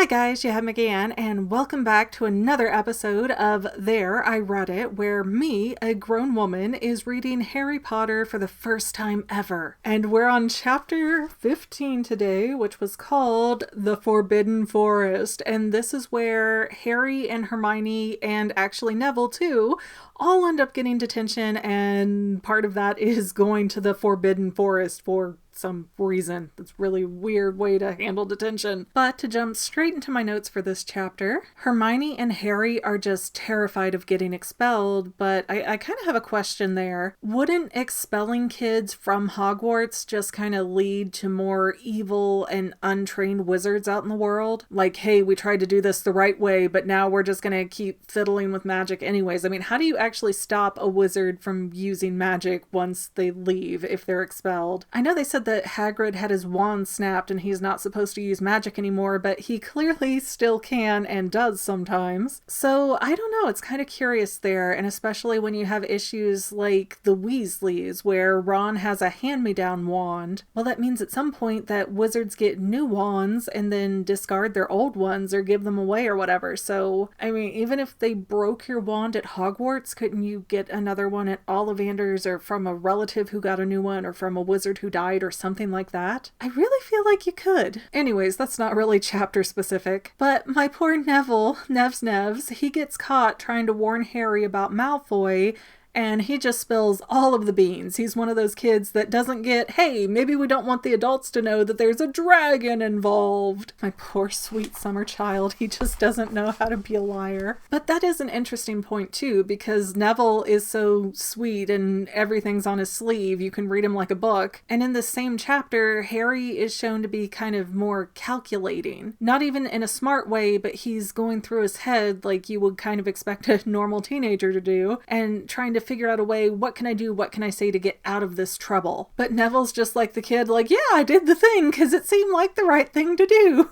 Hi guys, you have McGann, and welcome back to another episode of There I Read It, where me, a grown woman, is reading Harry Potter for the first time ever. And we're on chapter 15 today, which was called The Forbidden Forest. And this is where Harry and Hermione, and actually Neville too, all end up getting detention, and part of that is going to the Forbidden Forest for some reason. It's a really weird way to handle detention. But to jump straight into my notes for this chapter, Hermione and Harry are just terrified of getting expelled, but I kind of have a question there. Wouldn't expelling kids from Hogwarts just kind of lead to more evil and untrained wizards out in the world? Like, hey, we tried to do this the right way, but now we're just going to keep fiddling with magic anyways. I mean, how do you actually stop a wizard from using magic once they leave if they're expelled? I know they said that Hagrid had his wand snapped and he's not supposed to use magic anymore, but he clearly still can and does sometimes. So I don't know, it's kind of curious there, and especially when you have issues like the Weasleys where Ron has a hand-me-down wand. Well, that means at some point that wizards get new wands and then discard their old ones or give them away or whatever. So, I mean, even if they broke your wand at Hogwarts, couldn't you get another one at Ollivanders or from a relative who got a new one or from a wizard who died or something like that? I really feel like you could. Anyways, that's not really chapter specific, but my poor Neville, Nevs, he gets caught trying to warn Harry about Malfoy, and he just spills all of the beans. He's one of those kids that doesn't get, hey, maybe we don't want the adults to know that there's a dragon involved. My poor sweet summer child, he just doesn't know how to be a liar. But that is an interesting point too, because Neville is so sweet and everything's on his sleeve. You can read him like a book. And in the same chapter, Harry is shown to be kind of more calculating. Not even in a smart way, but he's going through his head like you would kind of expect a normal teenager to do, and trying to figure out a way, what can I do, what can I say to get out of this trouble? But Neville's just like the kid, like, yeah, I did the thing because it seemed like the right thing to do.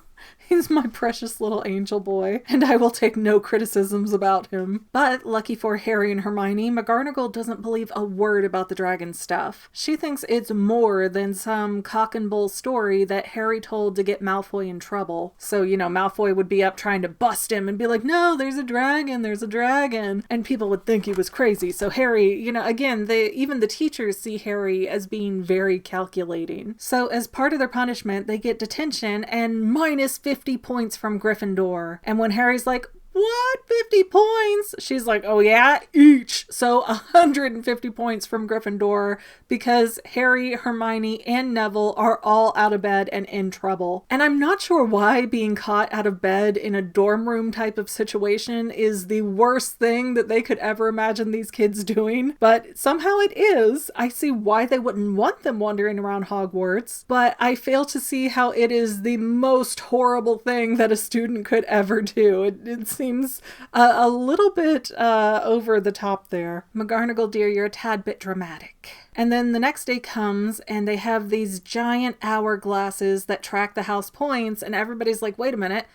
He's my precious little angel boy, and I will take no criticisms about him. But, lucky for Harry and Hermione, McGonagall doesn't believe a word about the dragon stuff. She thinks it's more than some cock and bull story that Harry told to get Malfoy in trouble. So, Malfoy would be up trying to bust him and be like, no, there's a dragon. And people would think he was crazy. So Harry, again, even the teachers see Harry as being very calculating. So as part of their punishment, they get detention and minus 50 points from Gryffindor. And when Harry's like, what? 50 points? She's like, oh yeah, each. So 150 points from Gryffindor because Harry, Hermione, and Neville are all out of bed and in trouble. And I'm not sure why being caught out of bed in a dorm room type of situation is the worst thing that they could ever imagine these kids doing, but somehow it is. I see why they wouldn't want them wandering around Hogwarts, but I fail to see how it is the most horrible thing that a student could ever do. It seems a little bit over the top there. McGonagall, dear, you're a tad bit dramatic. And then the next day comes and they have these giant hourglasses that track the house points, and everybody's like, wait a minute,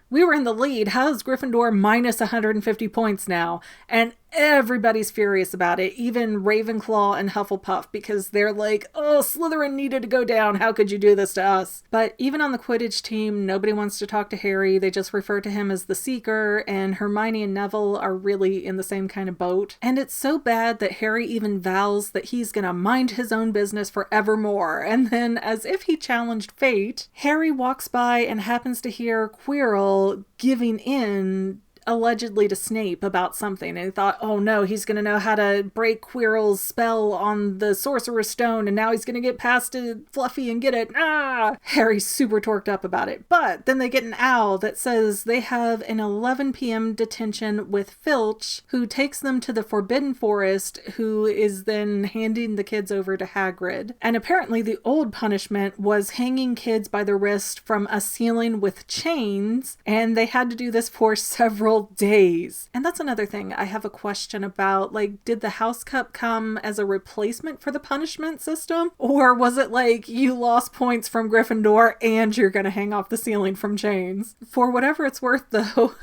we were in the lead. How's Gryffindor minus 150 points now? And everybody's furious about it, even Ravenclaw and Hufflepuff, because they're like, oh, Slytherin needed to go down. How could you do this to us? But even on the Quidditch team, nobody wants to talk to Harry. They just refer to him as the Seeker, and Hermione and Neville are really in the same kind of boat. And it's so bad that Harry even vows that he's gonna mind his own business forevermore. And then, as if he challenged fate, Harry walks by and happens to hear Quirrell giving in allegedly to Snape about something, and he thought, oh no, he's gonna know how to break Quirrell's spell on the Sorcerer's Stone, and now he's gonna get past Fluffy and get it. Harry's super torqued up about it. But then they get an owl that says they have an 11 p.m. detention with Filch, who takes them to the Forbidden Forest, who is then handing the kids over to Hagrid. And apparently the old punishment was hanging kids by the wrist from a ceiling with chains, and they had to do this for several several days. And that's another thing I have a question about. Like, did the house cup come as a replacement for the punishment system? Or was it like you lost points from Gryffindor and you're going to hang off the ceiling from chains? For whatever it's worth, though,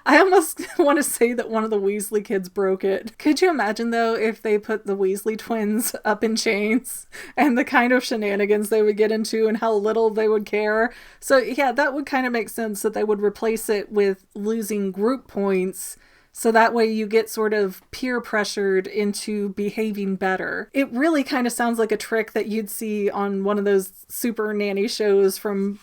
I almost want to say that one of the Weasley kids broke it. Could you imagine, though, if they put the Weasley twins up in chains and the kind of shenanigans they would get into and how little they would care? So yeah, that would kind of make sense that they would replace it with losing group points. So that way you get sort of peer pressured into behaving better. It really kind of sounds like a trick that you'd see on one of those Super Nanny shows from,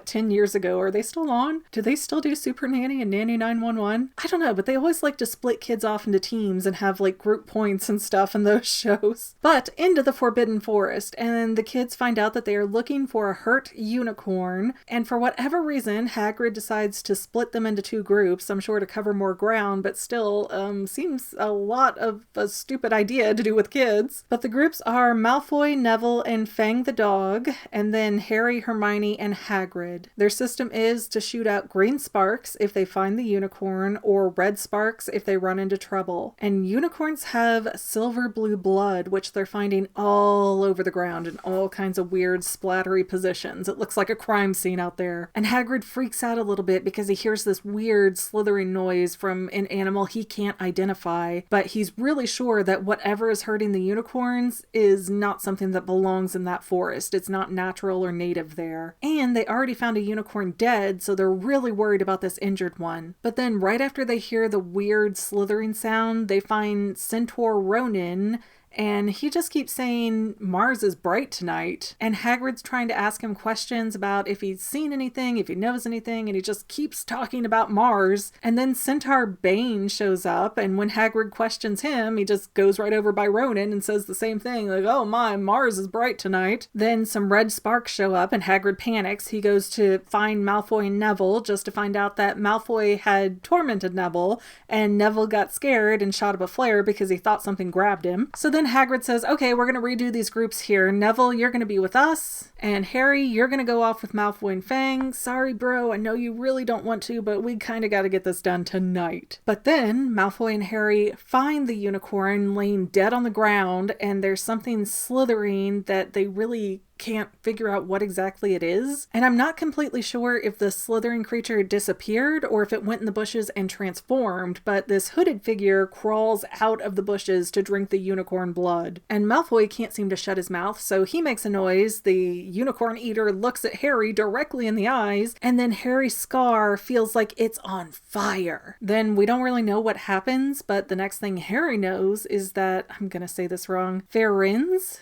10 years ago? Are they still on? Do they still do Super Nanny and Nanny 911? I don't know, but they always like to split kids off into teams and have like group points and stuff in those shows. But into the Forbidden Forest, and the kids find out that they are looking for a hurt unicorn, and for whatever reason, Hagrid decides to split them into 2 groups, I'm sure to cover more ground, but still seems a lot of a stupid idea to do with kids. But the groups are Malfoy, Neville, and Fang the dog, and then Harry, Hermione, and Hagrid. Their system is to shoot out green sparks if they find the unicorn, or red sparks if they run into trouble. And unicorns have silver blue blood, which they're finding all over the ground in all kinds of weird splattery positions. It looks like a crime scene out there. And Hagrid freaks out a little bit because he hears this weird slithering noise from an animal he can't identify, but he's really sure that whatever is hurting the unicorns is not something that belongs in that forest. It's not natural or native there. And they already found a unicorn dead, so they're really worried about this injured one. But then right after they hear the weird slithering sound, they find Centaur Ronan, and he just keeps saying Mars is bright tonight. And Hagrid's trying to ask him questions about if he's seen anything, if he knows anything, and he just keeps talking about Mars. And then Centaur Bane shows up, and when Hagrid questions him, he just goes right over by Ronan and says the same thing, like, oh my, Mars is bright tonight. Then some red sparks show up, and Hagrid panics. He goes to find Malfoy and Neville, just to find out that Malfoy had tormented Neville, and Neville got scared and shot up a flare because he thought something grabbed him. So then Hagrid says, okay, we're going to redo these groups here. Neville, you're going to be with us. And Harry, you're going to go off with Malfoy and Fang. Sorry, bro, I know you really don't want to, but we kind of got to get this done tonight. But then Malfoy and Harry find the unicorn laying dead on the ground, and there's something slithering that they really can't figure out what exactly it is. And I'm not completely sure if the slithering creature disappeared or if it went in the bushes and transformed, but this hooded figure crawls out of the bushes to drink the unicorn blood. And Malfoy can't seem to shut his mouth, so he makes a noise. The unicorn eater looks at Harry directly in the eyes, and then Harry's scar feels like it's on fire. Then we don't really know what happens, but the next thing Harry knows is that, I'm gonna say this wrong, Firenze?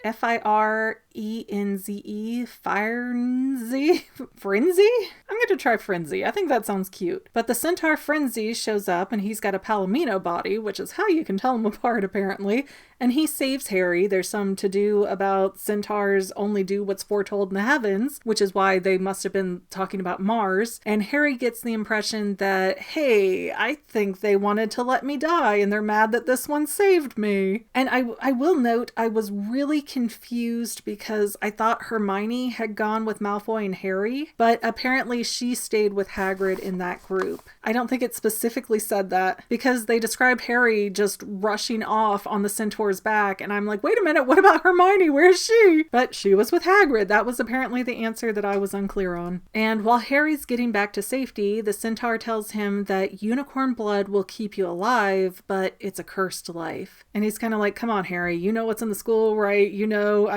F-I-R-E-N-Z-E, Frenzy? I'm going to try Frenzy. I think that sounds cute. But the Centaur Frenzy shows up, and he's got a Palomino body, which is how you can tell them apart, apparently. And he saves Harry. There's some to-do about centaurs only do what's foretold in the heavens, which is why they must have been talking about Mars. And Harry gets the impression that, hey, I think they wanted to let me die, and they're mad that this one saved me. And I will note, I was really confused because I thought Hermione had gone with Malfoy and Harry, but apparently she stayed with Hagrid in that group. I don't think it specifically said that because they described Harry just rushing off on the centaur's back, and I'm like, wait a minute, what about Hermione? Where's she? But she was with Hagrid. That was apparently the answer that I was unclear on. And while Harry's getting back to safety, the centaur tells him that unicorn blood will keep you alive, but it's a cursed life. And he's kind of like, come on, Harry, you know what's in the school, right? You know,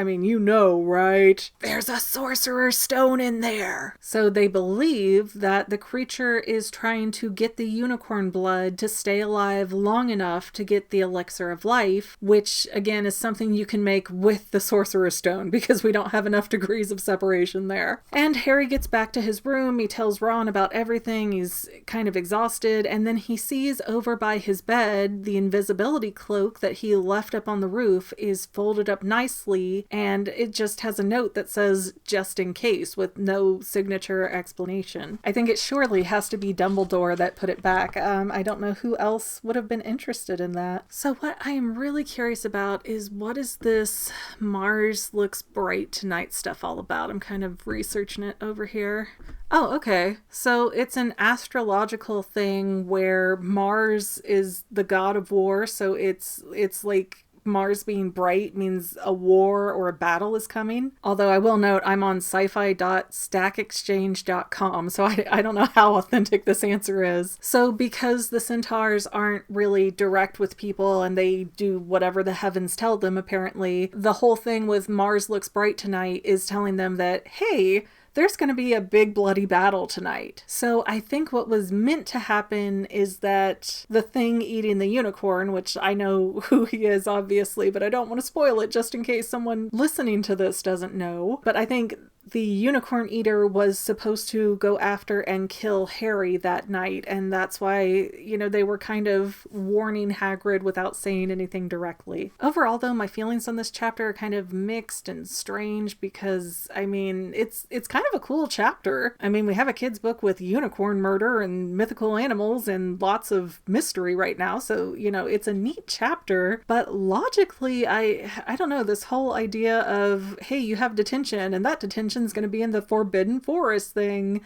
right? There's a sorcerer stone in there. So they believe that the creature is trying to get the unicorn blood to stay alive long enough to get the elixir of life, which again is something you can make with the sorcerer's stone because we don't have enough degrees of separation there. And Harry gets back to his room. He tells Ron about everything. He's kind of exhausted, and then he sees over by his bed the invisibility cloak that he left up on the roof is folded up nicely, and it just has a note that says just in case with no signature or explanation. I think it surely has to be Dumbledore that put it back. I don't know who else would have been interested in that. So what I am really curious about is, what is this Mars looks bright tonight stuff all about? I'm kind of researching it over here. Oh, okay. So it's an astrological thing where Mars is the god of war. So it's like Mars being bright means a war or a battle is coming. Although I will note I'm on sci-fi.stackexchange.com, so I don't know how authentic this answer is. So because the centaurs aren't really direct with people and they do whatever the heavens tell them, apparently, the whole thing with Mars looks bright tonight is telling them that, hey, there's going to be a big bloody battle tonight. So I think what was meant to happen is that the thing eating the unicorn, which I know who he is obviously, but I don't want to spoil it just in case someone listening to this doesn't know. But I think the unicorn eater was supposed to go after and kill Harry that night, and that's why, they were kind of warning Hagrid without saying anything directly. Overall, though, my feelings on this chapter are kind of mixed and strange because, it's kind of a cool chapter. We have a kid's book with unicorn murder and mythical animals and lots of mystery right now, so, it's a neat chapter, but logically, I don't know, this whole idea of, hey, you have detention, and that detention is going to be in the Forbidden Forest thing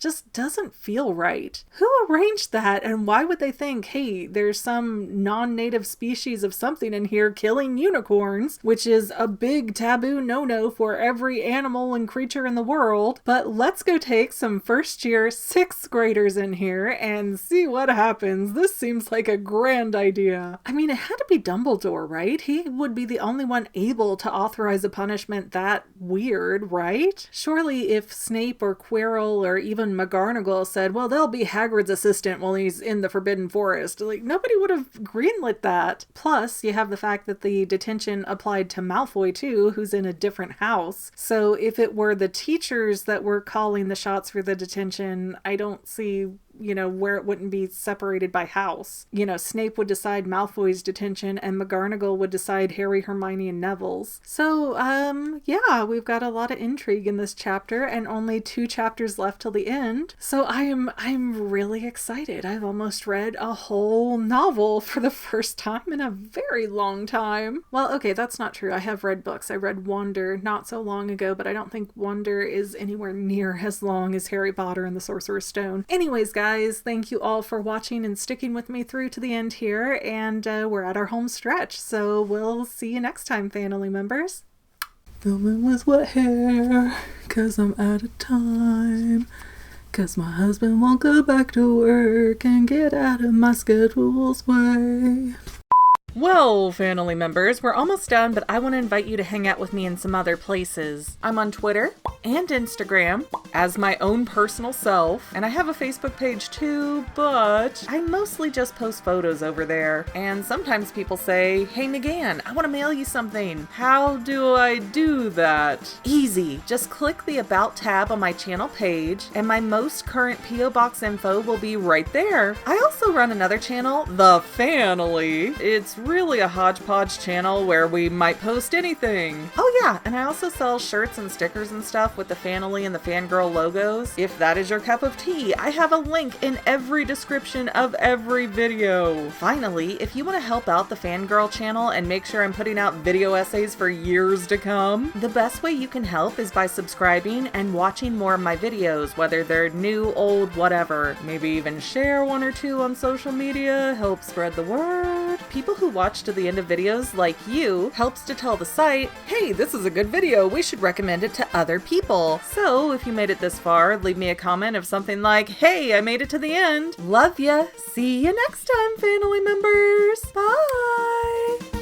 just doesn't feel right. Who arranged that, and why would they think, hey, there's some non-native species of something in here killing unicorns, which is a big taboo no-no for every animal and creature in the world, but let's go take some first-year 6th graders in here and see what happens. This seems like a grand idea. It had to be Dumbledore, right? He would be the only one able to authorize a punishment that weird, right? Surely if Snape or Quirrell or even McGonagall said, well, they'll be Hagrid's assistant while he's in the Forbidden Forest, nobody would have greenlit that. Plus, you have the fact that the detention applied to Malfoy too, who's in a different house. So if it were the teachers that were calling the shots for the detention, I don't see where it wouldn't be separated by house. Snape would decide Malfoy's detention and McGonagall would decide Harry, Hermione, and Neville's. So, yeah, we've got a lot of intrigue in this chapter and only 2 chapters left till the end. So I'm really excited. I've almost read a whole novel for the first time in a very long time. Well, okay, that's not true. I have read books. I read Wonder not so long ago, but I don't think Wonder is anywhere near as long as Harry Potter and the Sorcerer's Stone. Anyways, guys, thank you all for watching and sticking with me through to the end here, and we're at our home stretch, so we'll see you next time, family members. Filming with wet hair, 'cause I'm out of time, 'cause my husband won't go back to work and get out of my schedule's way. Well, family members, we're almost done, but I want to invite you to hang out with me in some other places. I'm on Twitter and Instagram as my own personal self, and I have a Facebook page too, but I mostly just post photos over there. And sometimes people say, hey Megan, I want to mail you something. How do I do that? Easy. Just click the About tab on my channel page, and my most current P.O. Box info will be right there. I also run another channel, The Family. It's really a hodgepodge channel where we might post anything. Oh yeah, and I also sell shirts and stickers and stuff with the Family and the Fangirl logos. If that is your cup of tea, I have a link in every description of every video. Finally, if you want to help out the Fangirl channel and make sure I'm putting out video essays for years to come, the best way you can help is by subscribing and watching more of my videos, whether they're new, old, whatever. Maybe even share 1 or 2 on social media, help spread the word. People who watch to the end of videos, like you, helps to tell the site, hey, this is a good video, we should recommend it to other people. So if you made it this far, leave me a comment of something like, hey, I made it to the end. Love ya. See you next time, family members. Bye.